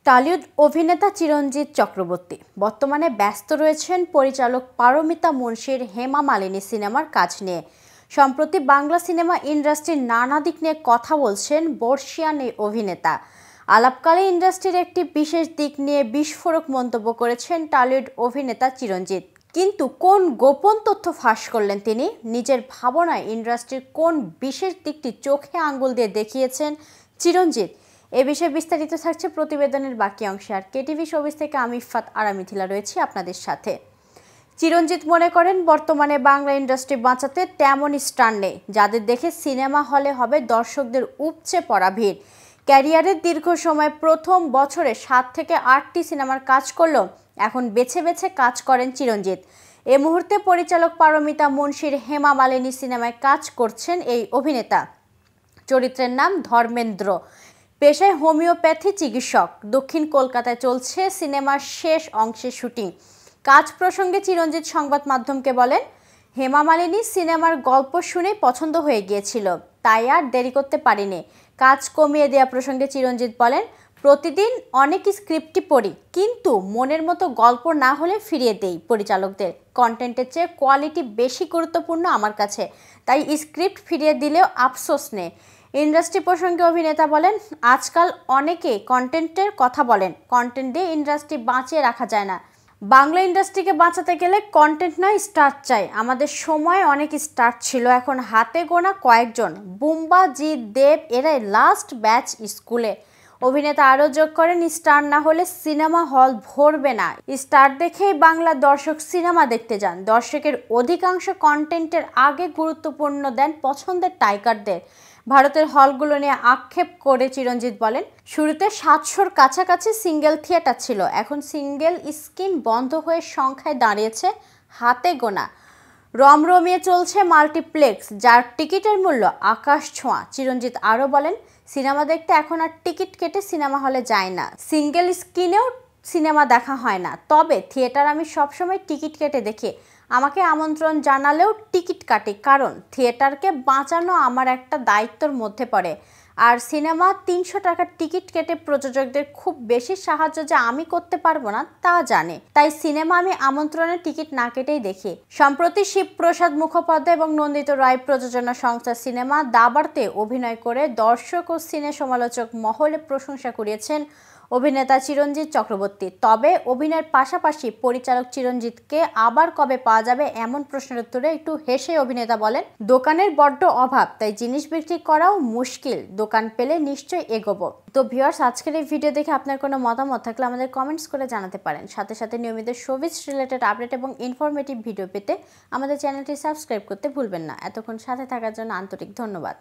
Tollywood অভিনেতা চিরঞ্জিত চক্রবর্তী বর্তমানে ব্যস্ত রয়েছেন পরিচালক পারমিতা মুন্সির হেমা মালিনী সিনেমার কাজ নিয়ে। সম্প্রতি বাংলা সিনেমা ইন্ডাস্ট্রির নানা দিক নিয়ে কথা বলছেন বর্ষিয়ান এই অভিনেতা। আলাপকালে ইন্ডাস্ট্রির একটি বিশেষ দিক নিয়ে বিস্ফোরক মন্তব্য করেছেন টলিউড অভিনেতা চিরঞ্জিত। কিন্তু কোন গোপন তথ্য ফাঁস করলেন তিনি? নিজের ভাবনায় ইন্ডাস্ট্রির কোন বিশেষ দিকটি চোখে আঙ্গুল দিয়ে দেখিয়েছেন চিরঞ্জিত? এ বিষয়ে বিস্তারিত থাকছে প্রতিবেদনের বাকি অংশে। আর কেটিভি শোবিজ থেকে আমি ইফাত আর মিথিলা রয়েছি আপনাদের সাথে। চিরঞ্জিত মনে করেন বর্তমানে বাংলা ইন্ডাস্ট্রি বাঁচাতে তেমন স্টার নেই যাদের দেখে সিনেমা হলে হবে দর্শকদের উপচে পড়া ভিড়। ক্যারিয়ারের দীর্ঘ সময় প্রথম বছরে 7 থেকে 8টি সিনেমার কাজ করলেও এখন বেছে বেছে কাজ করেন চিরঞ্জিত। এ মুহূর্তে পরিচালক পারমিতা মুন্সির হেমা মালিনী সিনেমায় কাজ করছেন এই অভিনেতা। চরিত্রের নাম ধর্মেন্দ্র। পেশায় হোমিওপ্যাথি চিকিৎসক। দক্ষিণ কলকাতায় চলছে সিনেমার শেষ অংশের শুটিং। কাজ প্রসঙ্গে চিরঞ্জিত সংবাদ মাধ্যমকে বলেন, হেমা মালিনী সিনেমার গল্প শুনে পছন্দ হয়ে গিয়েছিল, তাই আর দেরি করতে পারিনি। কাজ কমিয়ে দেওয়া প্রসঙ্গে চিরঞ্জিত বলেন, প্রতিদিন অনেক স্ক্রিপ্টই পড়ি, কিন্তু মনের মতো গল্প না হলে ফিরিয়ে দেই পরিচালকদের। কন্টেন্টের চেয়ে কোয়ালিটি বেশি গুরুত্বপূর্ণ আমার কাছে, তাই স্ক্রিপ্ট ফিরিয়ে দিলেও আফসোস নেই। ইন্ডাস্ট্রি প্রসঙ্গে অভিনেতা বলেন, আজকাল অনেকে কন্টেন্টের কথা বলেন, কন্টেন্ট দিয়ে ইন্ডাস্ট্রি বাঁচিয়ে রাখা যায় না। বাংলা ইন্ডাস্ট্রিকে বাঁচাতে গেলে কন্টেন্ট নয়, স্টার চাই। আমাদের সময় অনেক স্টার ছিল, এখন হাতে গোনা কয়েকজন। বুম্বা, জিৎ, দেব এরাই লাস্ট ব্যাচ স্কুলে। অভিনেতা আরও যোগ করেন, স্টার না হলে সিনেমা হল ভরবে না। স্টার দেখেই বাংলার দর্শক সিনেমা দেখতে যান। দর্শকের অধিকাংশ কন্টেন্টের আগে গুরুত্বপূর্ণ দেন পছন্দের টাইগারদের। ভারতের হলগুলো নিয়ে আক্ষেপ করে চিরঞ্জিত বলেন, শুরুতে 700-র কাছাকাছি সিঙ্গেল থিয়েটার ছিল, এখন সিঙ্গেল স্ক্রিন বন্ধ হয়ে সংখ্যায় দাঁড়িয়েছে হাতে গোনা। রমরমিয়ে চলছে মাল্টিপ্লেক্স, যার টিকিটের মূল্য আকাশ ছোঁয়া। চিরঞ্জিত আরও বলেন, সিনেমা দেখতে এখন আর টিকিট কেটে সিনেমা হলে যায় না, সিঙ্গেল স্ক্রিনেও সিনেমা দেখা হয় না। তবে থিয়েটার আমি সবসময় টিকিট কেটে দেখি। আমাকে আমন্ত্রণ জানালেও টিকিট কাটি, কারণ থিয়েটারকে বাঁচানো আমার একটা দায়িত্বের মধ্যে পড়ে। আর সিনেমা 300 টাকার টিকিট কেটে প্রযোজকদের খুব বেশি সাহায্য যে আমি করতে পারবো না তা জানে, তাই সিনেমা আমি আমন্ত্রণের টিকিট না কেটেই দেখি। সম্প্রতি শিবপ্রসাদ মুখোপাধ্যায় এবং নন্দিত রায় প্রযোজনা সংস্থা সিনেমা দাবারতে অভিনয় করে দর্শক ও সিনে সমালোচক মহলে প্রশংসা কুড়িয়েছেন অভিনেতা চিরঞ্জিত চক্রবর্তী। তবে অভিনয়ের পাশাপাশি পরিচালক চিরঞ্জিতকে আবার কবে পাওয়া যাবে এমন প্রশ্নের উত্তরে একটু হেসে অভিনেতা বলেন, দোকানের বড্ড অভাব, তাই জিনিস বিক্রি করাও মুশকিল। দোকান পেলে নিশ্চয়ই এগোবো। তো ভিউয়ার্স, আজকের এই ভিডিও দেখে আপনার কোনো মতামত থাকলে আমাদের কমেন্টস করে জানাতে পারেন। সাথে সাথে নিয়মিত শোবিজ রিলেটেড আপডেট এবং ইনফরমেটিভ ভিডিও পেতে আমাদের চ্যানেলটি সাবস্ক্রাইব করতে ভুলবেন না। এতক্ষণ সাথে থাকার জন্য আন্তরিক ধন্যবাদ।